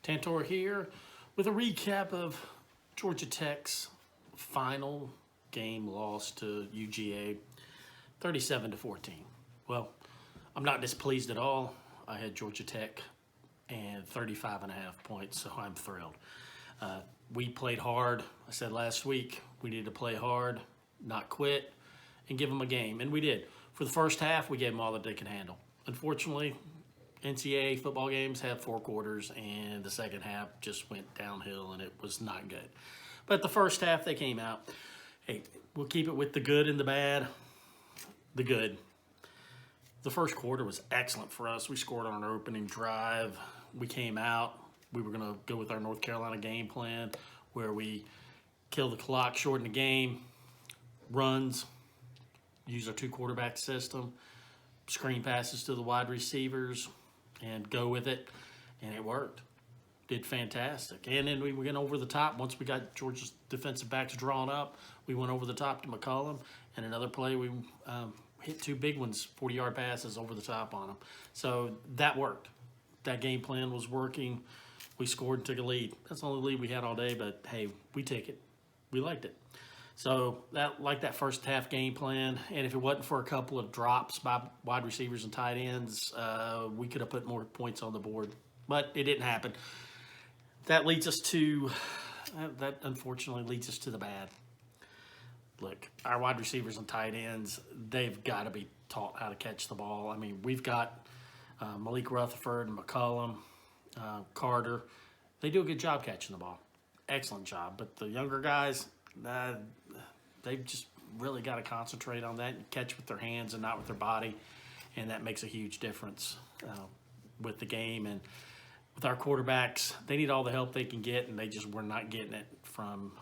Tantor here with a recap of Georgia Tech's final game loss to UGA, 37-14. Well, I'm not displeased at all. I had Georgia Tech and 35.5 points, so I'm thrilled. We played hard. I said last week we needed to play hard, not quit, and give them a game, and we did. For the first half, we gave them all that they could handle. Unfortunately, NCAA football games have 4 quarters, and the second half just went downhill, and it was not good. But the first half, they came out. Hey, we'll keep it with the good and the bad. The good. The first quarter was excellent for us. We scored on our opening drive. We came out. We were going to go with our North Carolina game plan where we kill the clock, shorten the game, runs, use our 2-quarterback system, screen passes to the wide receivers, and go with it. And it worked. Did fantastic. And then we went over the top. Once we got Georgia's defensive backs drawn up, we went over the top to McCollum. And another play, we hit 2 big ones, 40-yard passes over the top on them. So that worked. That game plan was working. We scored and took a lead. That's the only lead we had all day, but hey, we take it. We liked it. So that first half game plan, and if it wasn't for a couple of drops by wide receivers and tight ends, we could have put more points on the board. But it didn't happen. That leads us to, that unfortunately leads us to the bad. Look, our wide receivers and tight ends, they've got to be taught how to catch the ball. I mean, we've got Malik Rutherford and McCollum, Carter. They do a good job catching the ball. Excellent job. But the younger guys, they've just really got to concentrate on that and catch with their hands and not with their body. And that makes a huge difference with the game. And with our quarterbacks, they need all the help they can get, and they just were not getting it from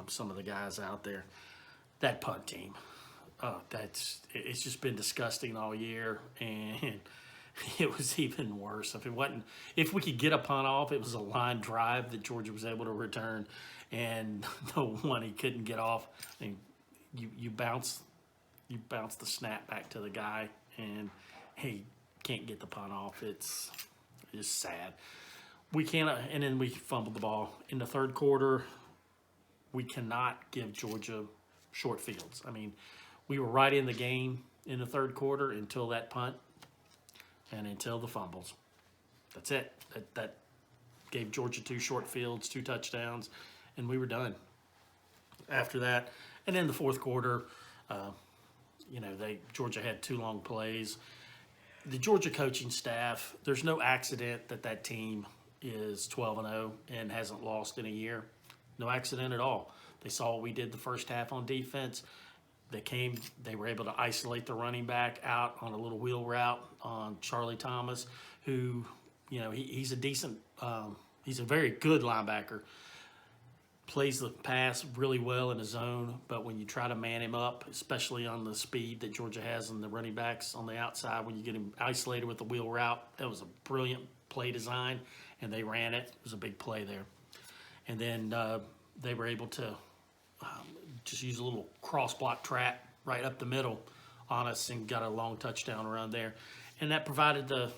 some of the guys out there. That punt team, it's just been disgusting all year, and it was even worse. If we could get a punt off, it was a line drive that Georgia was able to return, and the one he couldn't get off. I mean, you bounce the snap back to the guy, and he can't get the punt off. It's just sad. We cannot, and then we fumbled the ball in the third quarter. We cannot give Georgia short fields. I mean, we were right in the game in the third quarter until that punt and until the fumbles. That's it. That gave Georgia 2 short fields, 2 touchdowns, and we were done after that. And in the fourth quarter, Georgia had 2 long plays. The Georgia coaching staff, there's no accident that team is 12-0 and hasn't lost in a year. No accident at all. They saw what we did the first half on defense. They were able to isolate the running back out on a little wheel route on Charlie Thomas, who, he's a decent, he's a very good linebacker. Plays the pass really well in his zone, but when you try to man him up, especially on the speed that Georgia has in the running backs on the outside, when you get him isolated with the wheel route, that was a brilliant play design, and they ran it. It was a big play there. And then they were able to just use a little cross-block trap right up the middle on us and got a long touchdown run there. And that provided the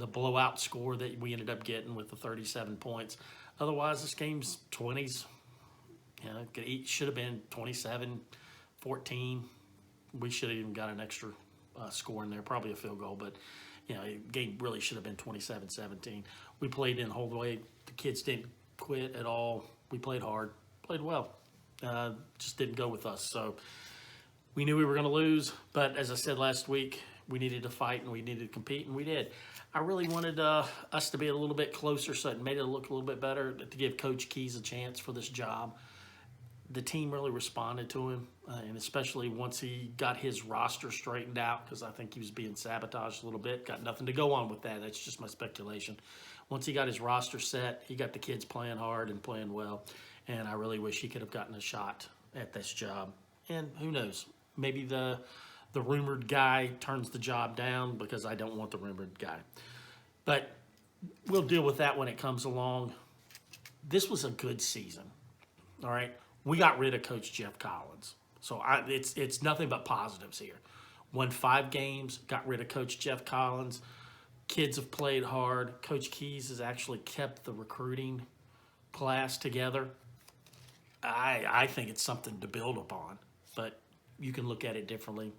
blowout score that we ended up getting with the 37 points. Otherwise, this game's 20s. It should have been 27-14. We should have even got an extra score in there, probably a field goal. But, the game really should have been 27-17. We played in the whole way. The kids didn't quit at all. We played hard, played well. Just didn't go with us. So we knew we were going to lose. But as I said last week, we needed to fight and we needed to compete, and we did. I really wanted us to be a little bit closer, so it made it look a little bit better, to give Coach Keys a chance for this job. The team really responded to him, and especially once he got his roster straightened out, because I think he was being sabotaged a little bit. Got nothing to go on with that. That's just my speculation. Once he got his roster set, he got the kids playing hard and playing well, and I really wish he could have gotten a shot at this job. And who knows, maybe the rumored guy turns the job down, because I don't want the rumored guy. But we'll deal with that when it comes along. This was a good season, all right? We got rid of Coach Jeff Collins. So it's nothing but positives here. Won 5 games, got rid of Coach Jeff Collins, Kids have played hard. Coach Keys has actually kept the recruiting class together. I think it's something to build upon, but you can look at it differently.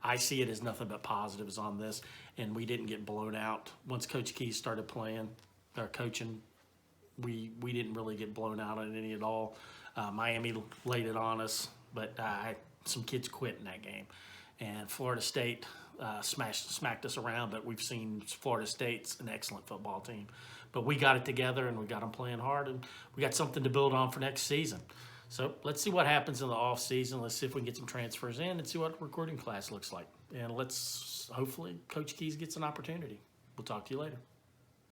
I see it as nothing but positives on this, and we didn't get blown out. Once Coach Keys started playing or coaching, we didn't really get blown out on any at all. Miami laid it on us, but some kids quit in that game. And Florida State smacked us around, but we've seen Florida State's an excellent football team. But we got it together, and we got them playing hard, and we got something to build on for next season. So let's see what happens in the off season. Let's see if we can get some transfers in and see what the recruiting class looks like. And let's hopefully Coach Keys gets an opportunity. We'll talk to you later.